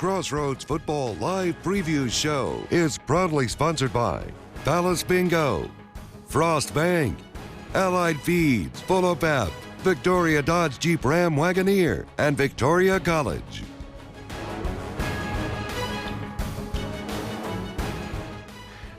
Crossroads Football Live Preview Show is proudly sponsored by Palace Bingo, Frost Bank, Allied Feeds, Full Pep, Victoria Dodge Jeep Ram Wagoneer, and Victoria College.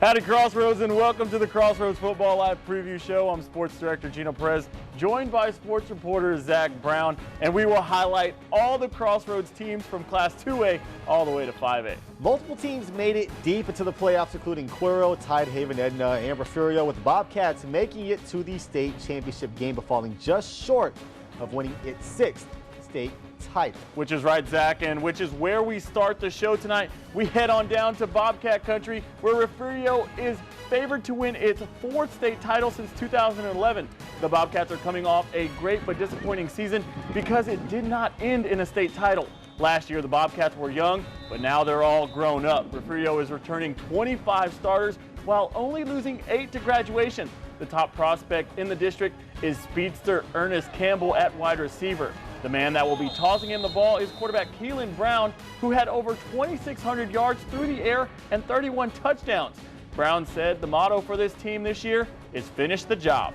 Howdy Crossroads, and welcome to the Crossroads Football Live Preview Show. I'm Sports Director Gino Perez, joined by sports reporter Zach Brown, and we will highlight all the Crossroads teams from Class 2A all the way to 5A. Multiple teams made it deep into the playoffs, including Cuero, Tidehaven, Edna, and Refugio, with the Bobcats making it to the state championship game but falling just short of winning its sixth state title. Which is right, Zach, and which is where we start the show tonight. We head on down to Bobcat Country, where Refugio is favored to win its fourth state title since 2011. The Bobcats are coming off a great but disappointing season because it did not end in a state title. Last year, the Bobcats were young, but now they're all grown up. Refugio is returning 25 starters while only losing 8 to graduation. The top prospect in the district is speedster Ernest Campbell at wide receiver. The man that will be tossing him the ball is quarterback Keelan Brown, who had over 2,600 yards through the air and 31 touchdowns. Brown said the motto for this team this year is finish the job.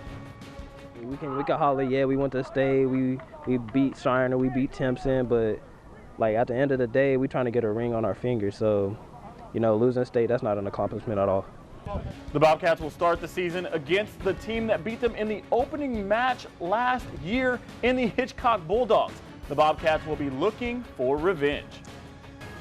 We can holler, yeah, we went to state, we beat Shiner, we beat Timpson, but like at the end of the day, we're trying to get a ring on our finger. So, you know, losing state, that's not an accomplishment at all. The Bobcats will start the season against the team that beat them in the opening match last year in the Hitchcock Bulldogs. The Bobcats will be looking for revenge.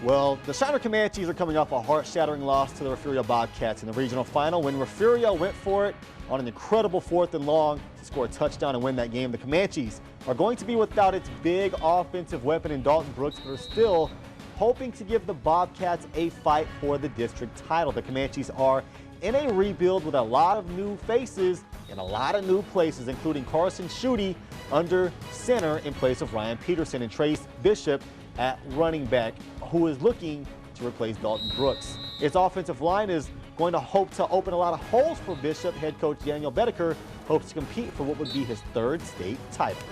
Well, the Shiner Comanches are coming off a heart-shattering loss to the Refugio Bobcats in the regional final when Refugio went for it on an incredible 4th and long to score a touchdown and win that game. The Comanches are going to be without its big offensive weapon in Dalton Brooks, but are still hoping to give the Bobcats a fight for the district title. The Comanches are in a rebuild with a lot of new faces in a lot of new places, including Carson Schutte under center in place of Ryan Peterson, and Trace Bishop at running back, who is looking to replace Dalton Brooks. Its offensive line is going to hope to open a lot of holes for Bishop. Head coach Daniel Bedeker hopes to compete for what would be his 3rd state title.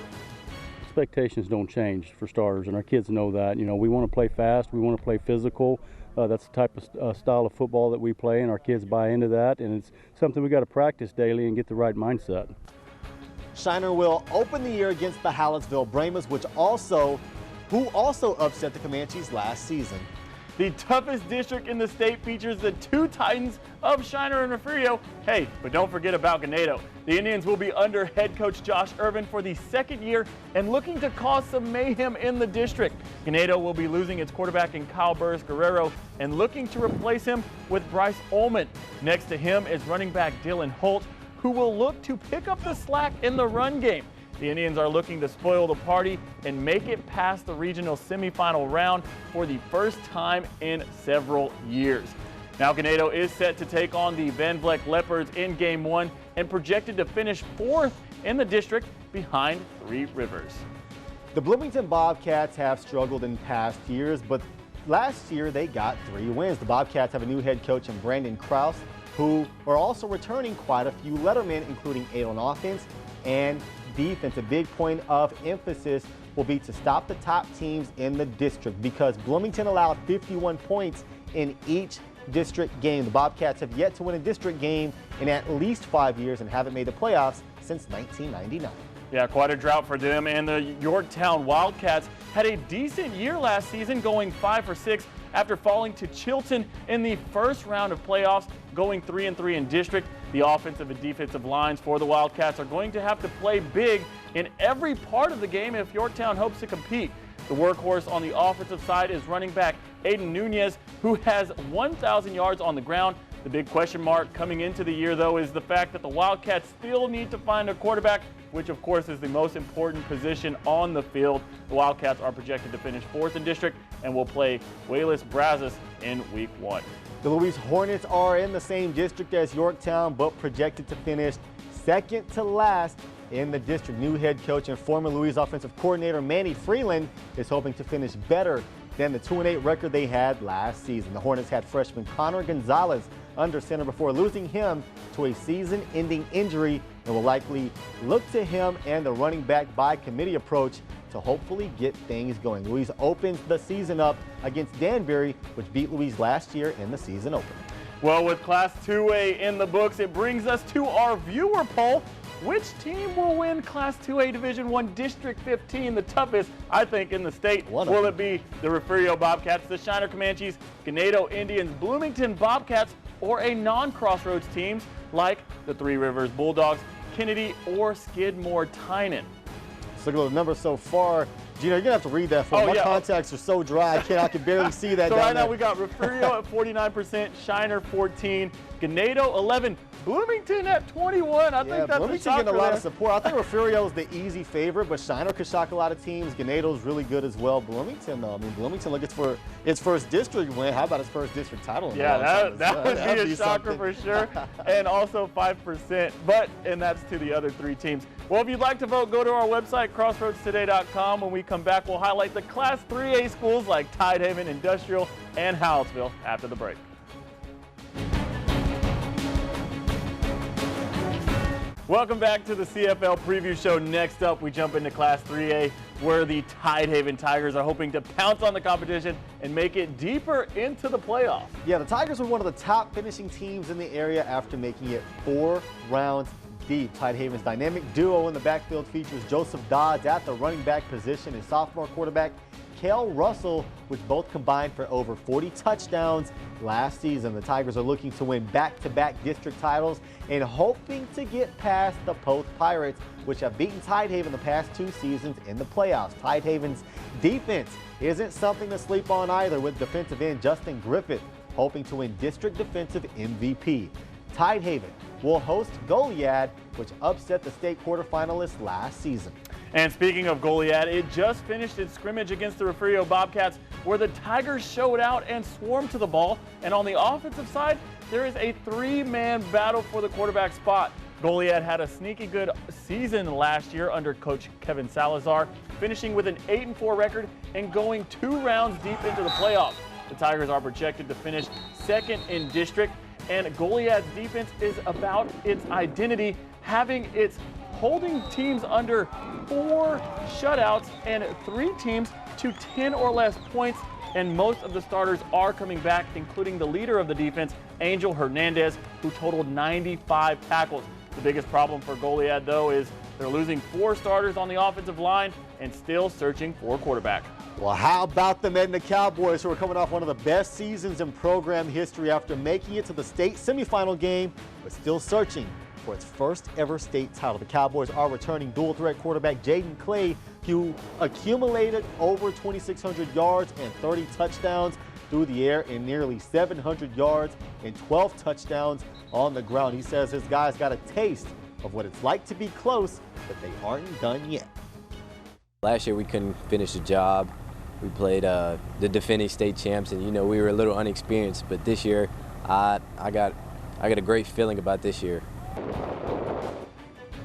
Expectations don't change for starters, and our kids know that. You know, we want to play fast, we want to play physical. That's the type of style of football that we play, and our kids buy into that, and it's something we got to practice daily and get the right mindset. Shiner will open the year against the Hallettsville Brahmas, who also upset the Comanches last season. The toughest district in the state features the 2 Titans of Shiner and Refugio. Hey, but don't forget about Ganado. The Indians will be under head coach Josh Irvin for the 2nd year and looking to cause some mayhem in the district. Ganado will be losing its quarterback in Kyle Burris Guerrero and looking to replace him with Bryce Ullman. Next to him is running back Dylan Holt, who will look to pick up the slack in the run game. The Indians are looking to spoil the party and make it past the regional semifinal round for the first time in several years. Now Ganado is set to take on the Van Vleck Leopards in Game 1 and projected to finish 4th in the district behind 3 Rivers. The Bloomington Bobcats have struggled in past years, but last year they got 3 wins. The Bobcats have a new head coach in Brandon Krause, who are also returning quite a few lettermen, including 8 on offense and defense. A big point of emphasis will be to stop the top teams in the district because Bloomington allowed 51 points in each district game. The Bobcats have yet to win a district game in at least 5 years and haven't made the playoffs since 1999. Yeah, quite a drought for them, and the Yorktown Wildcats had a decent year last season, going 5 for 6 after falling to Chilton in the first round of playoffs, going 3-3 in district. The offensive and defensive lines for the Wildcats are going to have to play big in every part of the game if Yorktown hopes to compete. The workhorse on the offensive side is running back Aiden Nunez, who has 1,000 yards on the ground. The big question mark coming into the year, though, is the fact that the Wildcats still need to find a quarterback, which of course is the most important position on the field. The Wildcats are projected to finish 4th in district and will play Wayless Brazos in Week 1. The Louise Hornets are in the same district as Yorktown, but projected to finish 2nd to last in the district. New head coach and former Louise offensive coordinator Manny Freeland is hoping to finish better than the 2-8 record they had last season. The Hornets had freshman Connor Gonzalez under center before losing him to a season-ending injury, and will likely look to him and the running back by committee approach to hopefully get things going. Louise opens the season up against Danbury, which beat Louise last year in the season opener. Well, with Class 2A in the books, it brings us to our viewer poll. Which team will win Class 2A Division I District 15, the toughest, I think, in the state? Will it be the Refugio Bobcats, the Shiner Comanches, Ganado Indians, Bloomington Bobcats, or a non-Crossroads teams like the Three Rivers Bulldogs, Kennedy, or Skidmore Tynan? Let's look at the numbers so far. Gino, you're going to have to read that for me. My contacts are so dry, I can barely see that. So right now we got Refugio at 49%, Shiner 14%, Ganado 11%, Bloomington at 21%. I think that's Bloomington getting a lot of support. I think Refugio is the easy favorite, but Shiner could shock a lot of teams. Ganado's really good as well. Bloomington, though, I mean, Bloomington looking for its first district win. How about its first district title? Yeah, that would be a shocker for sure. And also 5%, and that's to the other three teams. Well, if you'd like to vote, go to our website, crossroadstoday.com. When we come back, we'll highlight the Class 3A schools like Tidehaven, Industrial, and Howells after the break. Welcome back to the CFL preview show. Next up, we jump into Class 3A, where the Tidehaven Tigers are hoping to pounce on the competition and make it deeper into the playoffs. Yeah, the Tigers were one of the top finishing teams in the area after making it 4 rounds deep. Tidehaven's dynamic duo in the backfield features Joseph Dodds at the running back position and sophomore quarterback Cale Russell, which both combined for over 40 touchdowns last season. The Tigers are looking to win back-to-back district titles and hoping to get past the Poth Pirates, which have beaten Tidehaven the past 2 seasons in the playoffs. Tidehaven's defense isn't something to sleep on either, with defensive end Justin Griffith hoping to win district defensive MVP. Tidehaven will host Goliad, which upset the state quarterfinalists last season. And speaking of Goliad, it just finished its scrimmage against the Refugio Bobcats, where the Tigers showed out and swarmed to the ball. And on the offensive side, there is a 3-man battle for the quarterback spot. Goliad had a sneaky good season last year under coach Kevin Salazar, finishing with an 8-4 record and going 2 rounds deep into the playoffs. The Tigers are projected to finish 2nd in district, and Goliad's defense is about its identity, having its holding teams under 4 shutouts and 3 teams to 10 or less points, and most of the starters are coming back, including the leader of the defense, Angel Hernandez, who totaled 95 tackles. The biggest problem for Goliad, though, is they're losing 4 starters on the offensive line and still searching for a quarterback. Well, how about the Medina Cowboys, who are coming off one of the best seasons in program history after making it to the state semifinal game, but still searching for its first ever state title. The Cowboys are returning dual threat quarterback Jaden Clay, who accumulated over 2,600 yards and 30 touchdowns through the air and nearly 700 yards and 12 touchdowns on the ground. He says his guys got a taste of what it's like to be close, but they aren't done yet. Last year we couldn't finish the job. We played the defending state champs, and we were a little unexperienced. But this year, I got a great feeling about this year.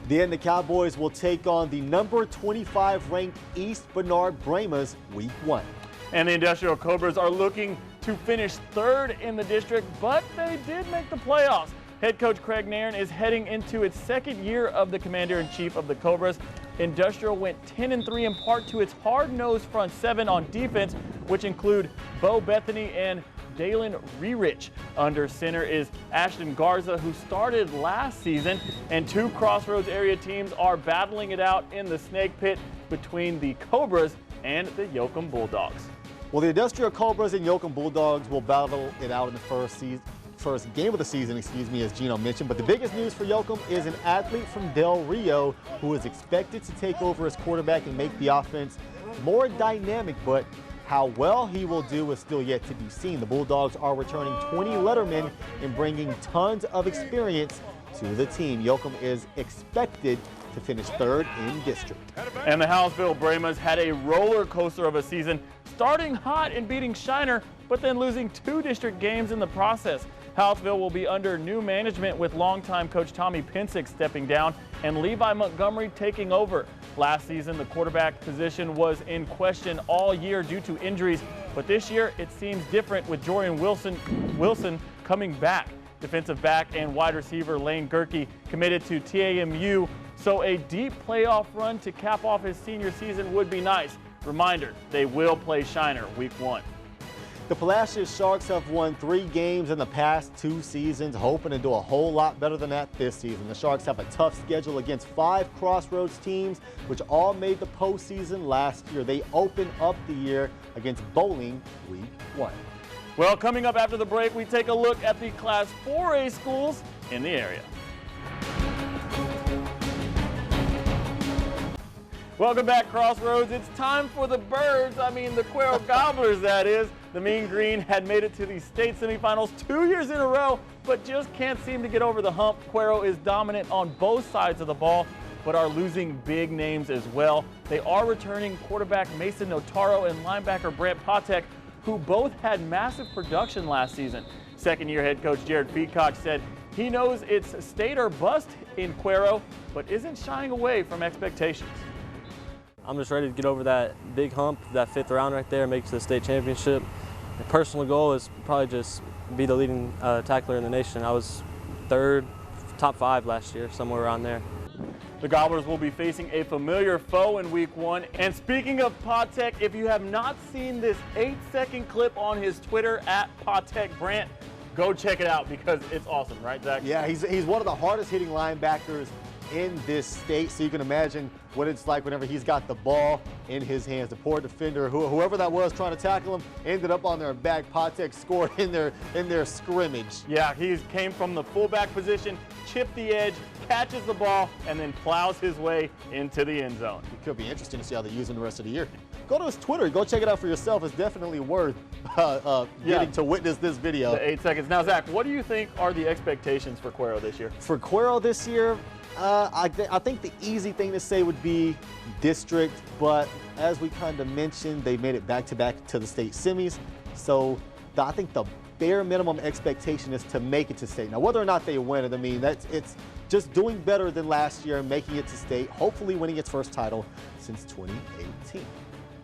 Then the Cowboys will take on the number 25 ranked East Bernard Brahmas Week 1. And the Industrial Cobras are looking to finish 3rd in the district, but they did make the playoffs. Head coach Craig Nairn is heading into its 2nd year of the commander-in-chief of the Cobras. Industrial went 10-3 in part to its hard-nosed front 7 on defense, which include Bo Bethany and Dalen Rerich. Under center is Ashton Garza, who started last season, and 2 Crossroads area teams are battling it out in the snake pit between the Cobras and the Yoakum Bulldogs. Well, the Industrial Cobras and Yoakum Bulldogs will battle it out in the first game of the season, as Gino mentioned. But the biggest news for Yoakum is an athlete from Del Rio who is expected to take over as quarterback and make the offense more dynamic, but how well he will do is still yet to be seen. The Bulldogs are returning 20 lettermen and bringing tons of experience to the team. Yoakum is expected to finish 3rd in district. And the Howellsville Brahmas had a roller coaster of a season, starting hot and beating Shiner, but then losing 2 district games in the process. Hallettsville will be under new management with longtime coach Tommy Pensick stepping down and Levi Montgomery taking over. Last season, the quarterback position was in question all year due to injuries, but this year it seems different with Jorian Wilson coming back. Defensive back and wide receiver Lane Gerke committed to TAMU, so a deep playoff run to cap off his senior season would be nice. Reminder, they will play Shiner week 1. The Palacios Sharks have won 3 games in the past 2 seasons, hoping to do a whole lot better than that this season. The Sharks have a tough schedule against 5 Crossroads teams, which all made the postseason last year. They open up the year against Bowling week 1. Well, coming up after the break, we take a look at the Class 4A schools in the area. Welcome back, Crossroads. It's time for the Birds. The Cuero Gobblers, that is. The Mean Green had made it to the state semifinals 2 years in a row, but just can't seem to get over the hump. Cuero is dominant on both sides of the ball, but are losing big names as well. They are returning quarterback Mason Notaro and linebacker Brant Patek, who both had massive production last season. Second-year head coach Jared Feedcock said he knows it's state or bust in Cuero, but isn't shying away from expectations. I'm just ready to get over that big hump, that 5th round right there, make it to the state championship. My personal goal is probably just be the leading tackler in the nation. I was 3rd, top 5 last year, somewhere around there. The Gobblers will be facing a familiar foe in week 1. And speaking of Patek, if you have not seen this 8-second clip on his Twitter at Patek Brant, go check it out because it's awesome, right, Zach? Yeah, he's one of the hardest hitting linebackers in this state, so you can imagine what it's like whenever he's got the ball in his hands. The poor defender, whoever that was trying to tackle him, ended up on their back. Patek scored in their scrimmage. Yeah, he came from the fullback position, chipped the edge, catches the ball, and then plows his way into the end zone. It could be interesting to see how they use him the rest of the year. Go to his Twitter. Go check it out for yourself. It's definitely worth getting to witness this video. The 8 seconds. Now, Zach, what do you think are the expectations for Cuero this year? For Cuero this year, I think the easy thing to say would be district, but as we kind of mentioned, they made it back-to-back to the state semis. So I think the bare minimum expectation is to make it to state. Now, whether or not they win it, it's just doing better than last year, making it to state, hopefully winning its first title since 2018.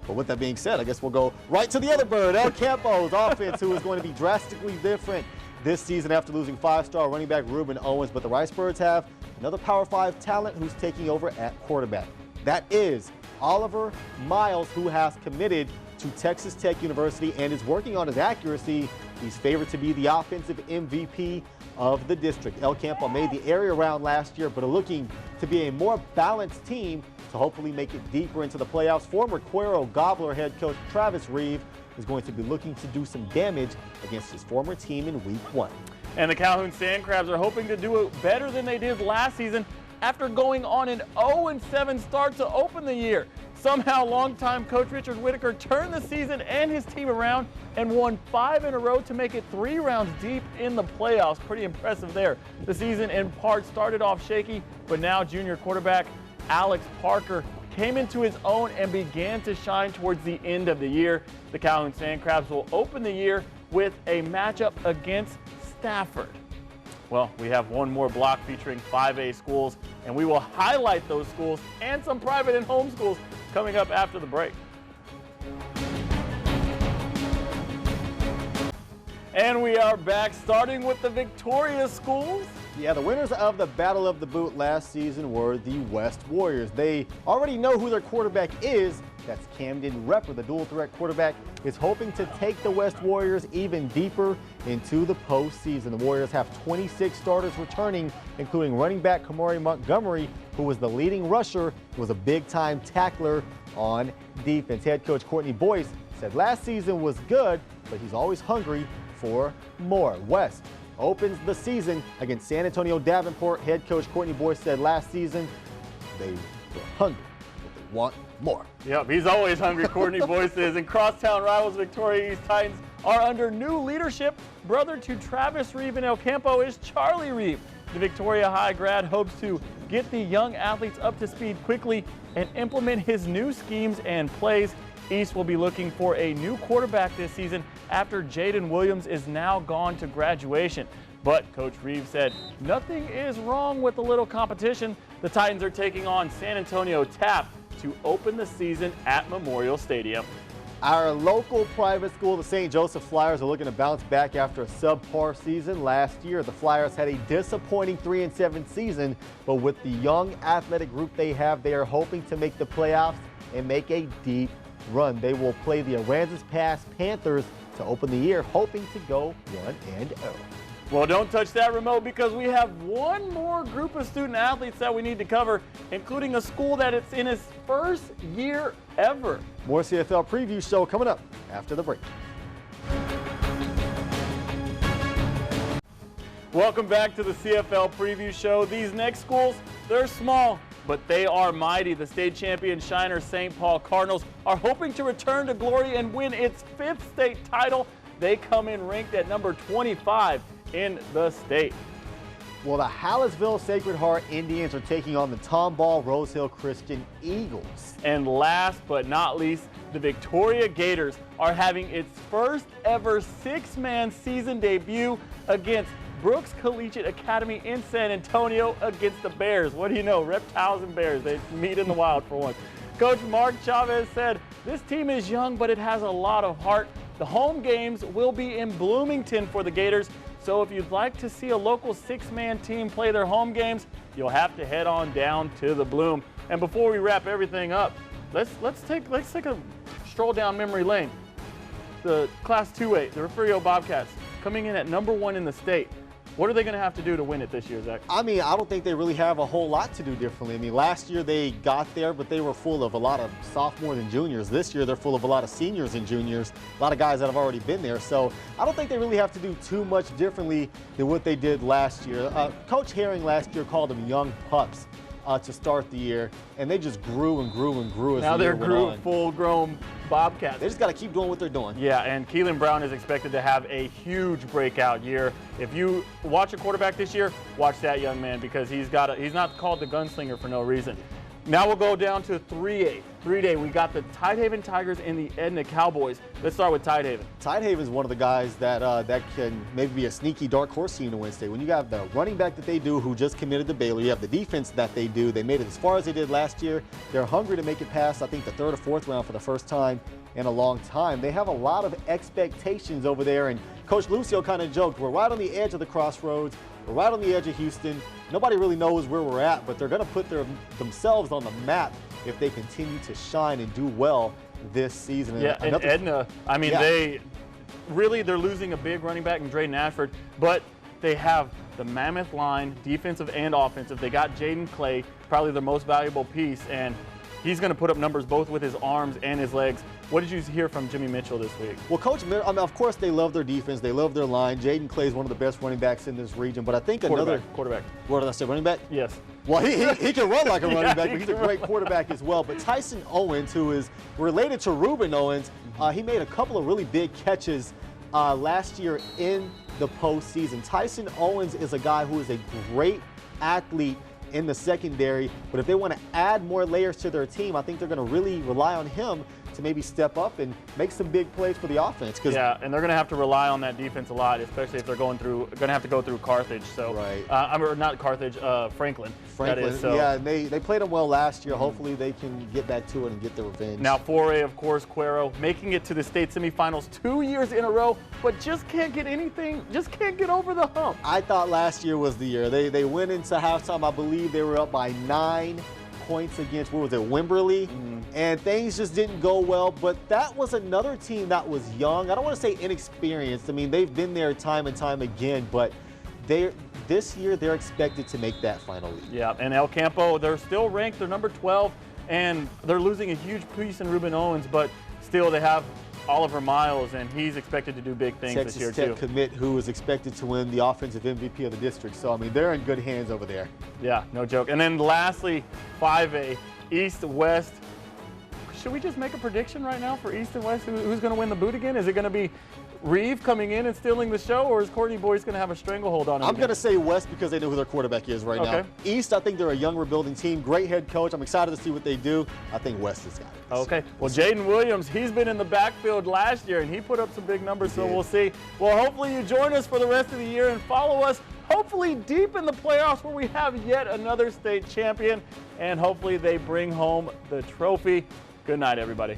But with that being said, I guess we'll go right to the other bird, El Campo's offense, who is going to be drastically different this season after losing 5-star running back Ruben Owens. But the Rice Birds have another Power 5 talent who's taking over at quarterback. That is Oliver Miles, who has committed to Texas Tech University and is working on his accuracy. He's favored to be the offensive MVP of the district. El Campo made the area round last year, but are looking to be a more balanced team to hopefully make it deeper into the playoffs. Former Cuero Gobbler head coach Travis Reeve is going to be looking to do some damage against his former team in week 1. And the Calhoun Sand Crabs are hoping to do it better than they did last season after going on an 0-7 start to open the year. Somehow, longtime coach Richard Whitaker turned the season and his team around and won 5 in a row to make it 3 rounds deep in the playoffs. Pretty impressive there. The season in part started off shaky, but now junior quarterback Alex Parker came into his own and began to shine towards the end of the year. The Calhoun Sand Crabs will open the year with a matchup against Stafford. Well, we have one more block featuring 5A schools, and we will highlight those schools and some private and home schools coming up after the break. And we are back, starting with the Victoria schools. Yeah, the winners of the Battle of the Boot last season were the West Warriors. They already know who their quarterback is. That's Camden Repper, the dual threat quarterback, is hoping to take the West Warriors even deeper into the postseason. The Warriors have 26 starters returning, including running back Kamari Montgomery, who was the leading rusher, who was a big-time tackler on defense. Head coach Courtney Boyce said last season was good, but he's always hungry for more. West opens the season against San Antonio Davenport. Head coach Courtney Boyce said last season they were hungry, but they want more. Yep, he's always hungry, Courtney Boyce is. And crosstown rivals Victoria East Titans are under new leadership. Brother to Travis Reeve and El Campo is Charlie Reeve. The Victoria High grad hopes to get the young athletes up to speed quickly and implement his new schemes and plays. East will be looking for a new quarterback this season after Jaden Williams is now gone to graduation. But Coach Reeves said nothing is wrong with a little competition. The Titans are taking on San Antonio TAP to open the season at Memorial Stadium. Our local private school, the St. Joseph Flyers, are looking to bounce back after a subpar season last year. The Flyers had a disappointing 3-7 season, but with the young athletic group they have, they are hoping to make the playoffs and make a deep run. They will play the Aransas Pass Panthers to open the year, hoping to go 1-0. Well, don't touch that remote because we have one more group of student athletes that we need to cover, including a school that it's in its first year ever. More CFL preview show coming up after the break. Welcome back to the CFL preview show. These next schools, they're small, but they are mighty. The state champion Shiner St. Paul Cardinals are hoping to return to glory and win its 5th state title. They come in ranked at number 25 in the state. Well, the Hallettsville Sacred Heart Indians are taking on the Tomball Rose Hill Christian Eagles. And last but not least, the Victoria Gators are having its first ever 6-man season debut against Brooks Collegiate Academy in San Antonio against the Bears. What do you know? Reptiles and Bears. They meet in the wild for once. Coach Mark Chavez said, this team is young, but it has a lot of heart. The home games will be in Bloomington for the Gators. So if you'd like to see a local 6-man team play their home games, you'll have to head on down to the Bloom. And before we wrap everything up, let's take a stroll down memory lane. The Class 2A, the Refugio Bobcats, coming in at number 1 in the state. What are they going to have to do to win it this year, Zach? I mean, I don't think they really have a whole lot to do differently. I mean, last year they got there, but they were full of a lot of sophomores and juniors. This year they're full of a lot of seniors and juniors, a lot of guys that have already been there. So I don't think they really have to do too much differently than what they did last year. Coach Herring last year called them young pups to start the year, and they just grew and grew and grew as the year went on. Now they're full-grown Bobcats. They just got to keep doing what they're doing. Yeah, and Keelan Brown is expected to have a huge breakout year. If you watch a quarterback this year, watch that young man because he's not called the gunslinger for no reason. Now we'll go down to 3A. 3A, we got the Tidehaven Tigers and the Edna Cowboys. Let's start with Tidehaven. Tidehaven is one of the guys that that can maybe be a sneaky dark horse team to Wednesday. When you have the running back that they do who just committed to Baylor, you have the defense that they do. They made it as far as they did last year. They're hungry to make it past, I think, the 3rd or 4th round for the first time in a long time. They have a lot of expectations over there, and Coach Lucio kind of joked, we're right on the edge of the crossroads. We're right on the edge of Houston. Nobody really knows where we're at, but they're going to put themselves on the map if they continue to shine and do well this season. Yeah, and Edna, I mean, they're losing a big running back in Drayden Ashford, but they have the mammoth line, defensive and offensive. They got Jaden Clay, probably their most valuable piece, and he's going to put up numbers both with his arms and his legs. What did you hear from Jimmy Mitchell this week? Well, Coach, I mean, of course, they love their defense. They love their line. Jaden Clay is one of the best running backs in this region, but I think quarterback. What did I say, running back? Yes. Well, he can run like a running back, but he's a great quarterback as well. But Tyson Owens, who is related to Reuben Owens, he made a couple of really big catches last year in the postseason. Tyson Owens is a guy who is a great athlete in the secondary, but if they want to add more layers to their team, I think they're going to really rely on him to maybe step up and make some big plays for the offense. Yeah, and they're going to have to rely on that defense a lot, especially if they're going to have to go through Carthage. So, right. Not Carthage, Franklin. Franklin, that is, so. Yeah, they played them well last year. Hopefully they can get back to it and get the revenge. Now 4A, of course, Cuero, making it to the state semifinals 2 years in a row, but just can't get over the hump. I thought last year was the year. They went into halftime, I believe they were up by 9 points against, Wimberley, and things just didn't go well, but that was another team that was young. I don't want to say inexperienced. I mean, they've been there time and time again, but this year they're expected to make that final league. Yeah, and El Campo, they're still ranked, they're number 12, and they're losing a huge piece in Reuben Owens, but still they have Oliver Miles, and he's expected to do big things this year too. Texas Tech commit who is expected to win the offensive MVP of the district. So, I mean, they're in good hands over there. Yeah, no joke. And then lastly, 5A, East-West should we just make a prediction right now for East and West? Who's going to win the boot again? Is it going to be Reeve coming in and stealing the show, or is Courtney Boyce going to have a stranglehold on him? I'm going to say West because they know who their quarterback is right now. East, I think they're a young, rebuilding team. Great head coach. I'm excited to see what they do. I think West has got it. Okay. Well, Jaden Williams, he's been in the backfield last year, and he put up some big numbers, so we'll see. Well, hopefully you join us for the rest of the year and follow us, hopefully deep in the playoffs where we have yet another state champion, and hopefully they bring home the trophy. Good night, everybody.